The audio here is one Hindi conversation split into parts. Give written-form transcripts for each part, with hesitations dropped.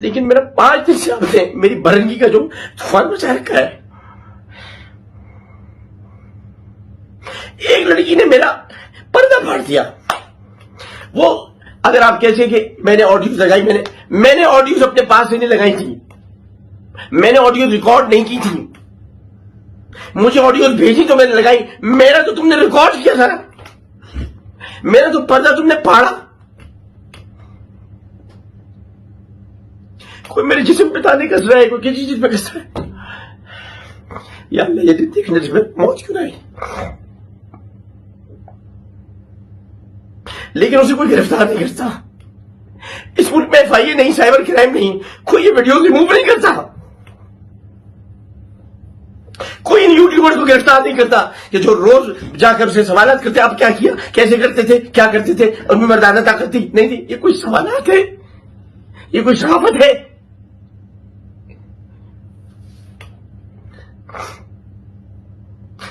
लेकिन मेरा 5 दिन से आपने मेरी बरंगी का जो तूफान मचा रखा है। एक लड़की ने मेरा पर्दा फाड़ दिया। वो अगर आप कैसे कि मैंने ऑडियोज लगाई, मैंने ऑडियोज अपने पास से नहीं लगाई थी, मैंने ऑडियो रिकॉर्ड नहीं की थी, मुझे ऑडियोज भेजी तो मैंने लगाई। मेरा तो तुमने रिकॉर्ड किया था, मेरा तो पर्दा तुमने फाड़ा। कोई मेरे जिस्म पे ताने कस रहा है, कोई किसी चीज पे कस रहा है। या अल्लाह, ये देखने से मौत क्यों नहीं, लेकिन उसे कोई गिरफ्तार नहीं करता। इस मुल्क में FIA नहीं, साइबर क्राइम नहीं, कोई ये वीडियो रिमूव नहीं करता, कोई इन यूट्यूबर्स को गिरफ्तार नहीं करता कि जो रोज जाकर उसे सवालात करते, आप क्या किया, कैसे करते थे, क्या करते थे, उनमें मर्दाना ताकत थी नहीं थी। ये कोई सवालात है, ये कोई शराफत है।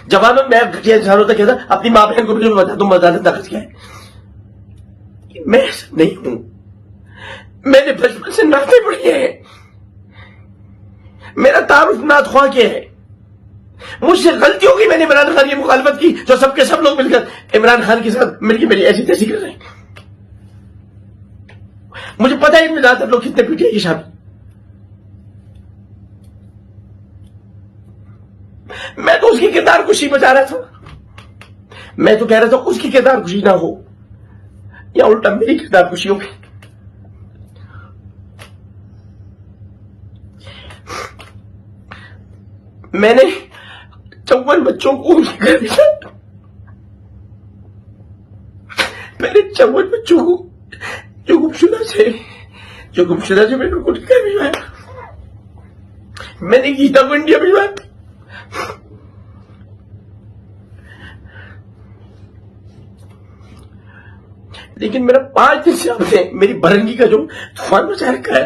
जवाब में मैं घटिया इंसान होता कहता अपनी मां बहन को भी बता दूं मर्दाना ताकत क्या है। मैं ऐसा नहीं हूं, मैंने बचपन से नाते पढ़े हैं, मेरा तारुफ नात ख्वाह के है। मुझसे गलती होगी, मैंने इमरान खान की मुखालफत की, जो सबके सब लोग मिलकर इमरान खान के साथ मिलकर मेरी ऐसी तैसी कर रहे हैं। मुझे पता है इनमें ज्यादातर लोग कितने पीटे की शादी। मैं तो उसकी किरदार खुशी बचा रहा था, मैं तो कह रहा था उसकी किरदार खुशी ना हो, या उल्टा मेरी किरदार खुशी होगी। मैंने 54 बच्चों को उनके घर भेजा, मैंने 54 बच्चों को जो गुमशुदा थे मैंने उनको घर भिजवाया। मैंने गीता को इंडिया भिजवाया। लेकिन मेरा 5 दिन से आपने मेरी बरंगी का जो तूफान मचा रखा है।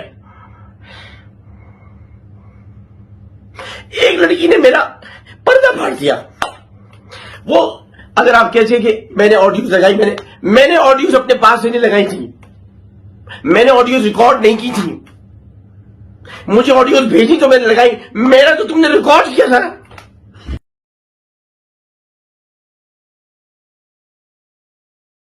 एक लड़की ने मेरा पर्दा फाड़ दिया। वो अगर आप कैसे कि मैंने ऑडियोज लगाई, मैंने ऑडियोज अपने पास से नहीं लगाई थी, मैंने ऑडियोज रिकॉर्ड नहीं की थी, मुझे ऑडियोज भेजी तो मैंने लगाई। मेरा तो तुमने रिकॉर्ड किया था,